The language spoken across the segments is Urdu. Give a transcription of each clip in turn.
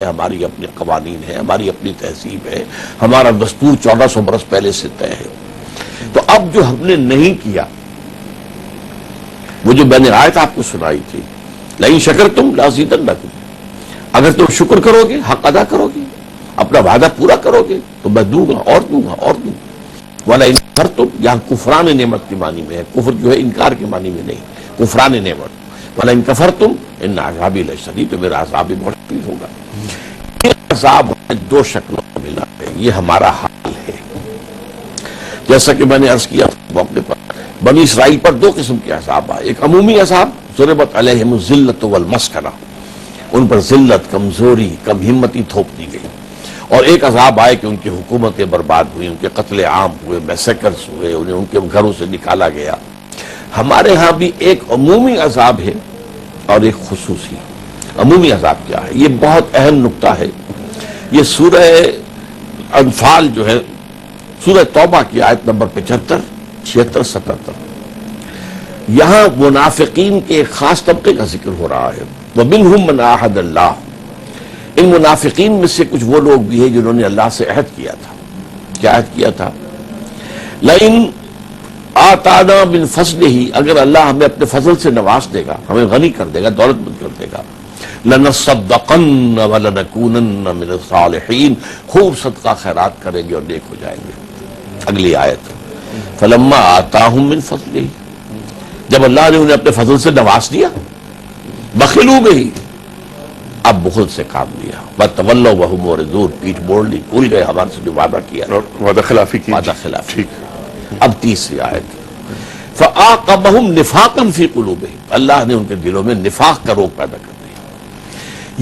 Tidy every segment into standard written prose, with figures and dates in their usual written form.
ہماری اپنے قوانین ہیں، ہماری اپنی تہذیب ہے، ہمارا دستور 1400 برس پہلے سے طے ہے۔ تو اب جو ہم نے نہیں کیا، وہ جو میں نے آیت آپ کو سنائی تھی، لئن شکرتم لازیدنکم، اگر تم شکر کرو گے، حق ادا کرو گے، اپنا وعدہ پورا کرو گے تو میں دوں گا اور دوں گا اور دوں گا۔ وَلَئِن كَفَرْتُمْ، یہاں کفران نعمت کے معنی میں ہے، کفر جو ہے انکار کے معنی میں نہیں، کفران نعمت۔ وَلَئِن كَفَرْتُمْ إِنَّ عَذَابِي لَشَدِيدٌ، تو میرا عذاب بھی بہت شدید ہوگا۔ یہ عذاب دو شکلوں میں ملا ہے، یہ ہمارا حال ہے۔ جیسا کہ میں نے عرض کیا موقع پر، بنی اسرائیل پر دو قسم کے عذاب آئے، ایک عمومی عذاب، ضربت علیہم الذلۃ والمسکنہ، ان پر ذلت، کمزوری، کم ہمتی تھوپ دی گئی، اور ایک عذاب آئے کہ ان کی حکومتیں برباد ہوئی، ان کے قتل عام ہوئے، میسیکرز ہوئے، انہیں ان کے گھروں سے نکالا گیا۔ ہمارے ہاں بھی ایک عمومی عذاب ہے اور ایک خصوصی۔ عمومی عذاب کیا ہے؟ یہ بہت اہم نقطہ ہے۔ یہ سورہ انفال جو ہے، سورہ توبہ کی آیت نمبر 75، 76، 77، یہاں منافقین کے ایک خاص طبقے کا ذکر ہو رہا ہے۔ وَمِنْهُمْ مَنْ عَاهَدَ اللَّهُ، ان منافقین میں سے کچھ وہ لوگ بھی ہیں جنہوں نے اللہ سے عہد کیا تھا۔ کیا عہد کیا تھا؟ لَئِنْ آتَانَا مِنْ فَضْلِهِ، اگر اللہ ہمیں اپنے فضل سے نواز دے گا، ہمیں غنی کر دے گا، دولت مند کر دے گا، لَنَصَّدَّقَنَّ وَلَنَكُونَنَّ مِنَ الصَّالِحِينَ، خوب صدقہ خیرات کریں گے اور نیک ہو جائیں گے۔ اگلی آیت، فَلَمَّا آتَاهُم مِّن فَضْلِهِ، جب اللہ نے انہیں اپنے فضل سے نواز دیا، بخلوا بِهِ، اب بخل سے کام لیا، وَتَوَلَّوْا وَهُمْ مُعْرِضُونَ، پیٹھ موڑ لی، بھول گئے ہمارے سے جو وعدہ کیا، وعدہ خلافی کی، وعدہ خلافی۔ اب تیسری آیت، فَآقَبَهُمْ نِفَاقًا فِي قُلُوبِهِمْ، اللہ نے ان کے دلوں میں نفاق کا روگ پیدا کر دیا۔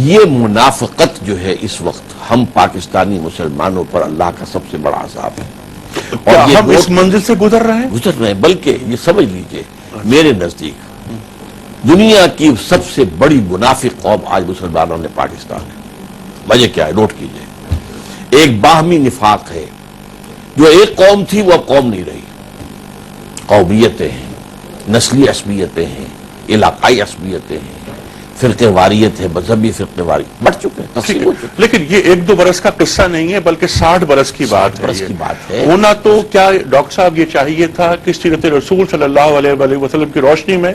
یہ منافقت جو ہے اس وقت ہم پاکستانی مسلمانوں پر اللہ کا سب سے بڑا عذاب ہے، کیا اور یہ ہم اس منزل سے گزر رہے ہیں؟ گزر رہے ہیں، بلکہ یہ سمجھ لیجئے میرے نزدیک دنیا کی سب سے بڑی منافق قوم آج مسلمانوں نے پاکستان ہے۔ وجہ کیا ہے؟ نوٹ کیجئے، ایک باہمی نفاق ہے، جو ایک قوم تھی وہ اب قوم نہیں رہی، قومیتیں ہیں، نسلی عصبیتیں ہیں، علاقائی عصبیتیں ہیں، فرقے واریت ہے، مذہبی فرقے واری بڑھ چکے ہیں، تقسیم ہو چکے۔ لیکن یہ 1-2 برس کا قصہ نہیں ہے، بلکہ 60 برس کی بات ہے۔ 60 برس کی بات ہے۔ ہونا تو کیا ڈاکٹر صاحب یہ چاہیے تھا کہ سیرت رسول صلی اللہ علیہ وآلہ وسلم کی روشنی میں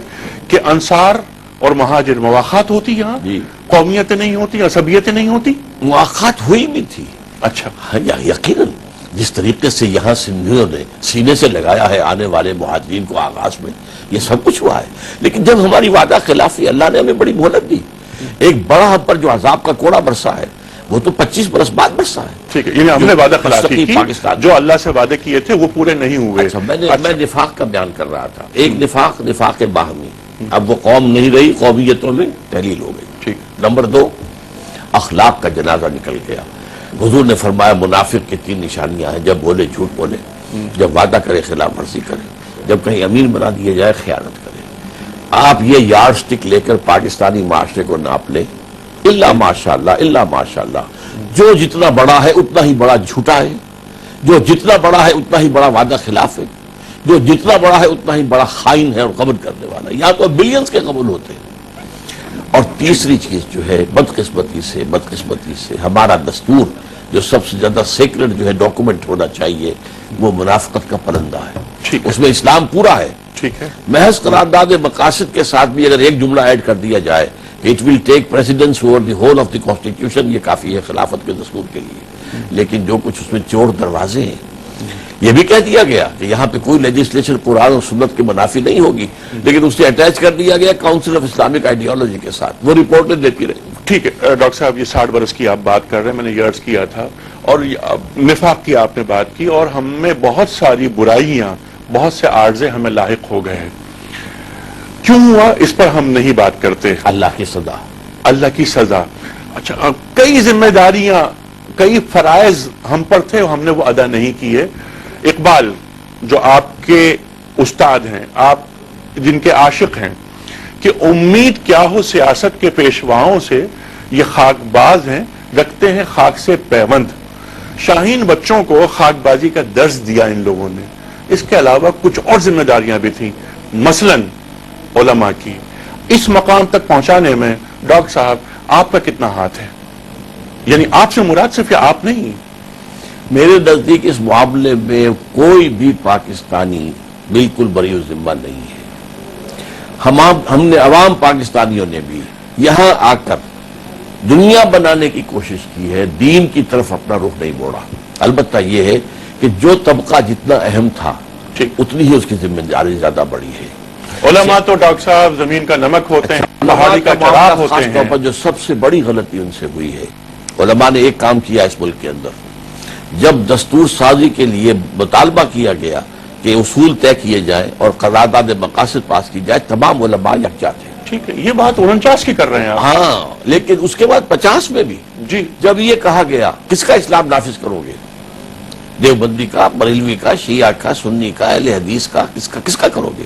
کہ انصار اور مہاجر مواخات ہوتی، یہاں قومیتیں نہیں ہوتی، عصبیتیں نہیں ہوتی؟ مواخات ہوئی بھی تھی، اچھا، یقیناً جس طریقے سے یہاں سندھیوں نے سینے سے لگایا ہے آنے والے مہاجرین کو آغاز میں، یہ سب کچھ ہوا ہے، لیکن جب ہماری وعدہ خلافی، اللہ نے ہمیں بڑی مہلت دی، ایک بڑا ہم پر جو عذاب کا کوڑا برسا ہے وہ تو 25 برس بعد برسا ہے۔ ٹھیک ہے، یعنی ہم نے وعدہ خلافی کی، پاکستان جو اللہ سے وعدے کیے تھے وہ پورے نہیں ہوئے۔ اچھا، میں نفاق کا بیان کر رہا تھا۔ ایک نفاق باہمی، اب وہ قوم نہیں رہی، قومیتوں میں تحلیل ہو گئی۔ ٹھیک۔ نمبر 2، اخلاق کا جنازہ نکل گیا۔ حضور نے فرمایا منافق کی 3 نشانیاں ہیں، جب بولے جھوٹ بولے، جب وعدہ کرے خلاف ورزی کرے، جب کہیں امین بنا دیے جائے خیانت کرے۔ آپ یہ یارڈ سٹک لے کر پاکستانی معاشرے کو ناپ لیں، الا ماشاءاللہ، الا ماشاءاللہ، جو جتنا بڑا ہے اتنا ہی بڑا جھوٹا ہے، جو جتنا بڑا ہے اتنا ہی بڑا وعدہ خلاف ہے، جو جتنا بڑا ہے اتنا ہی بڑا خائن ہے اور قبول کرنے والا ہے، یہاں تو بلینز کے قبول ہوتے ہیں۔ اور تیسری چیز جو ہے بدقسمتی سے ہمارا دستور جو سب سے زیادہ سیکرڈ جو ہے ڈاکومنٹ ہونا چاہیے، وہ منافقت کا پرندہ ہے۔ اس میں اسلام پورا ہے، ٹھیک ہے، محض قرارداد مقاصد کے ساتھ بھی اگر ایک جملہ ایڈ کر دیا جائے کہ it will take precedence over the whole of the constitution, یہ کافی ہے خلافت کے دستور کے لیے۔ لیکن جو کچھ اس میں چور دروازے ہیں، یہ بھی کہہ دیا گیا کہ یہاں پہ کوئی لیجسلیشن قرآن اور سنت کے منافی نہیں ہوگی، لیکن اس سے اٹیچ کر دیا گیا کاؤنسل آف اسلامک آئیڈیالوجی کے ساتھ، وہ رپورٹیں دیتی رہی۔ ٹھیک ہے ڈاکٹر صاحب، یہ 60 برس کی آپ بات کر رہے ہیں، میں نے یہ عرض کیا تھا، اور نفاق کی آپ نے بات کی، اور ہم میں بہت ساری برائیاں، بہت سے عارضے ہمیں لاحق ہو گئے ہیں۔ کیوں ہوا اس پر ہم نہیں بات کرتے؟ اللہ کی سزا، اللہ کی سزا۔ اچھا، کئی ذمہ داریاں، کئی فرائض ہم پر تھے، ہم نے وہ ادا نہیں کیے۔ اقبال جو آپ کے استاد ہیں، آپ جن کے عاشق ہیں، کہ امید کیا ہو سیاست کے پیشواؤں سے، یہ خاک باز ہیں رکھتے ہیں خاک سے پیوند۔ شاہین بچوں کو خاک بازی کا درس دیا ان لوگوں نے۔ اس کے علاوہ کچھ اور ذمہ داریاں بھی تھیں، مثلاً علماء کی۔ اس مقام تک پہنچانے میں ڈاکٹر صاحب آپ کا کتنا ہاتھ ہے؟ یعنی آپ سے مراد صرف آپ نہیں؟ میرے نزدیک اس معاملے میں کوئی بھی پاکستانی بالکل بری ذمہ نہیں ہے. ہم نے عوام پاکستانیوں نے بھی یہاں آ کر دنیا بنانے کی کوشش کی ہے، دین کی طرف اپنا رخ نہیں موڑا. البتہ یہ ہے کہ جو طبقہ جتنا اہم تھا اتنی ہی اس کی ذمہ داری زیادہ بڑی ہے. علماء تو ڈاکٹر صاحب زمین کا نمک ہوتے ہیں، پہاڑی کا چراغ ہوتے خاص طور ہیں. پر جو سب سے بڑی غلطی ان سے ہوئی ہے، علماء نے ایک کام کیا اس ملک کے اندر. جب دستور سازی کے لیے مطالبہ کیا گیا کہ اصول طے کیے جائیں اور قرارداد مقاصد پاس کی جائے، تمام علماء یکجا تھے. ٹھیک ہے، یہ بات 49 کی کر رہے ہیں آپ. ہاں، لیکن اس کے بعد 50 میں بھی جی جب یہ کہا گیا کس کا اسلام نافذ کرو گے، دیوبندی کا، بریلوی کا، شیعہ کا، سنی کا، اہل حدیث کا، کس کا کرو گے؟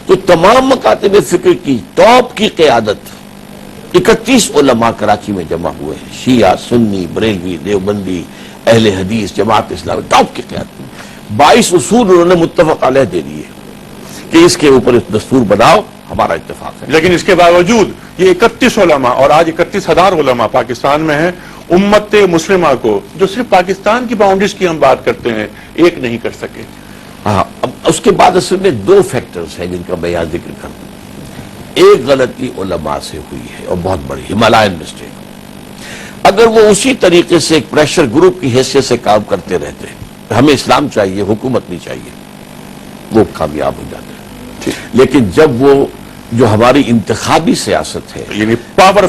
تو تمام مکاتب فکر کی ٹاپ کی قیادت 31 علماء کراچی میں جمع ہوئے ہیں، شیعہ، سنی، بریلوی، دیوبندی، اہل حدیث، جماعت اسلامی، ٹاپ کی قیادت. 22 اصول انہوں نے متفق علیہ دے دیے کہ اس کے اوپر دستور بناؤ، ہمارا اتفاق ہے. لیکن اس کے باوجود یہ 31 علماء اور آج 31,000 علماء پاکستان میں ہیں، امت مسلمہ کو جو صرف پاکستان کی باؤنڈریز کی ہم بات کرتے ہیں ایک نہیں کر سکے. ہاں، اب اس کے بعد اصل میں 2 فیکٹرز ہیں جن کا میں یہاں ذکر کروں. ایک غلطی علماء سے ہوئی ہے اور بہت بڑی ہمالائن مسٹیک. اگر وہ اسی طریقے سے ایک پریشر گروپ کی حیثیت سے کام کرتے رہتے، ہمیں اسلام چاہیے، حکومت نہیں چاہیے، وہ کامیاب ہو جاتے ہیں. لیکن جب وہ جو ہماری انتخابی سیاست ہے، یعنی پاور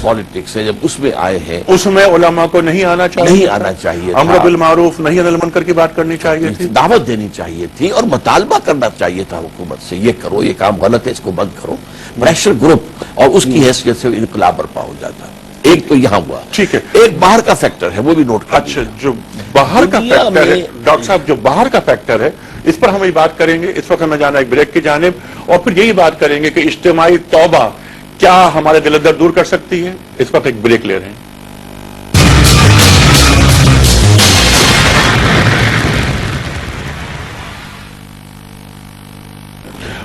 پالیٹکس ہے، جب اس میں آئے ہیں، اس میں علماء کو نہیں آنا چاہیے، امر بالمعروف نہی عن المنکر کی بات کرنی چاہیے تھی، دعوت دینی چاہیے تھی اور مطالبہ کرنا چاہیے تھا حکومت سے، یہ کرو، یہ کام غلط ہے، اس کو بند کرو. پریشر گروپ اور اس کی حیثیت سے انقلاب برپا ہو جاتا. ایک تو یہاں ہوا. ٹھیک ہے، ایک باہر کا فیکٹر ہے، وہ بھی نوٹ کر. اچھا، جو باہر کا فیکٹر ہے ڈاکٹر صاحب، جو باہر کا فیکٹر ہے اس پر ہم یہ بات کریں گے. اس وقت ہمیں جانا ایک بریک کی جانب اور پھر یہی بات کریں گے کہ اجتماعی توبہ کیا ہمارے دل و دل دور کر سکتی ہے. اس وقت ایک بریک لے رہے ہیں.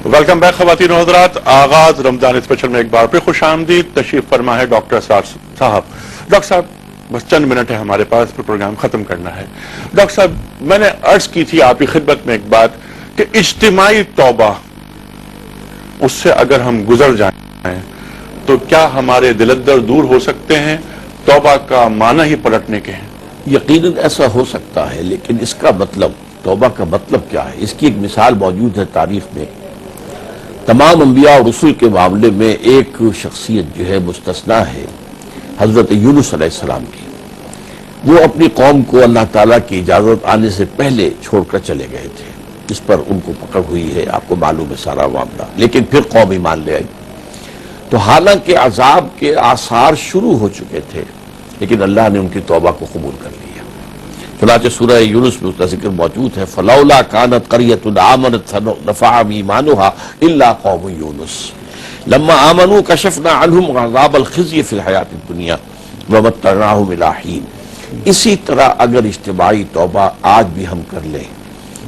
ویلکم بیک خواتین و حضرات. آغاز رمضان اسپیشل میں ایک بار پھر خوش آمدید. تشریف فرما ہے ڈاکٹر اسرار صاحب. ڈاکٹر صاحب بس چند منٹ ہے ہمارے پاس، پھر پروگرام ختم کرنا ہے. ڈاکٹر صاحب میں نے عرض کی تھی آپ کی خدمت میں ایک بات کہ اجتماعی توبہ اس سے اگر ہم گزر جائیں تو کیا ہمارے دل در دور ہو سکتے ہیں؟ توبہ کا معنی ہی پلٹنے کے ہیں. یقیناً ایسا ہو سکتا ہے، لیکن اس کا مطلب، توبہ کا مطلب کیا ہے؟ اس کی ایک مثال موجود ہے تاریخ میں. تمام انبیاء اور رسول کے معاملے میں ایک شخصیت جو ہے مستثنا ہے، حضرت یونس علیہ السلام کی. وہ اپنی قوم کو اللہ تعالیٰ کی اجازت آنے سے پہلے چھوڑ کر چلے گئے تھے. اس پر ان کو پکڑ ہوئی ہے، آپ کو معلوم ہے سارا معاملہ. لیکن پھر قوم ایمان لے آئی. تو حالانکہ عذاب کے آثار شروع ہو چکے تھے، لیکن اللہ نے ان کی توبہ کو قبول کر لیا. چنانچہ سورہ یونس میں اس کا ذکر موجود ہے، فلولا کانت قریۃ آمنت فنفعہم ایمانها الا قوم یونس لما آمنوا کشفنا عنہم عذاب الخزي فی الحیاۃ الدنیا ومتعناہم الی حین. اسی طرح اگر اجتماعی توبہ آج بھی ہم کر لیں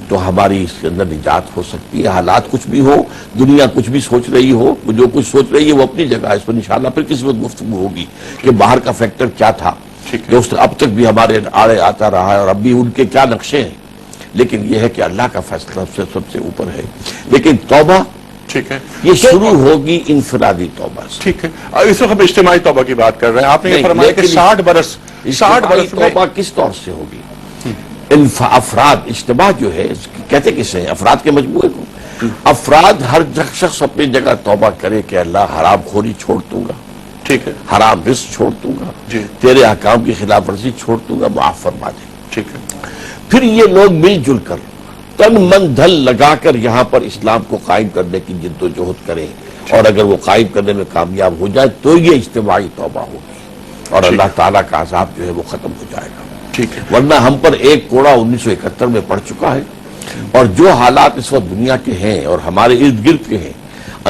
تو ہماری اس کے اندر نجات ہو سکتی ہے. حالات کچھ بھی ہو، دنیا کچھ بھی سوچ رہی ہو، جو کچھ سوچ رہی ہے وہ اپنی جگہ ہے. اس پر انشاءاللہ پھر کسی وقت گفتگو ہوگی کہ باہر کا فیکٹر کیا تھا جو اب تک بھی ہمارے آڑے آتا رہا ہے اور اب بھی ان کے کیا نقشے ہیں. لیکن یہ ہے کہ اللہ کا فیصلہ سب سے اوپر ہے. لیکن توبہ ٹھیک ہے، یہ شروع ہوگی انفرادی توبہ سے. ٹھیک ہے. اس وقت ہم اجتماعی توبہ کی بات کر رہے ہیں. آپ نے یہ فرمایا کہ 60 برس اجتماعی توبہ کس طور سے ہوگی؟ افراد، اجتماع جو ہے کہتے کسے ہیں؟ افراد کے مجموعے کو. افراد ہر شخص اپنی جگہ توبہ کرے کہ اللہ حرام خوری چھوڑ دوں گا، ٹھیک ہے، حرام رزق چھوڑ دوں گا، جی، تیرے احکام کی خلاف ورزی چھوڑ دوں گا، معاف فرما دے. ٹھیک ہے. پھر یہ لوگ مل جل کر تن من دھل لگا کر یہاں پر اسلام کو قائم کرنے کی جد و جہد کریں، اور اگر وہ قائم کرنے میں کامیاب ہو جائے تو یہ اجتماعی توبہ ہوگی اور اللہ تعالیٰ کا عذاب جو ہے وہ ختم ہو جائے گا. ٹھیک ہے. ورنہ ہم پر ایک کوڑا 1971 میں پڑ چکا ہے، اور جو حالات اس وقت دنیا کے ہیں اور ہمارے ارد گرد کے ہیں،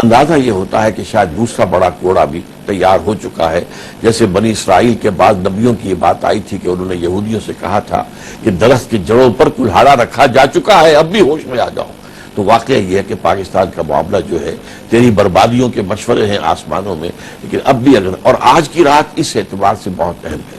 اندازہ یہ ہوتا ہے کہ شاید دوسرا بڑا کوڑا بھی تیار ہو چکا ہے. جیسے بنی اسرائیل کے بعد نبیوں کی یہ بات آئی تھی کہ انہوں نے یہودیوں سے کہا تھا کہ درخت کی جڑوں پر کلہاڑا رکھا جا چکا ہے، اب بھی ہوش میں آ جاؤ. تو واقعہ یہ ہے کہ پاکستان کا معاملہ جو ہے، تیری بربادیوں کے مشورے ہیں آسمانوں میں، لیکن اب بھی اگر، اور آج کی رات اس اعتبار سے بہت اہم ہے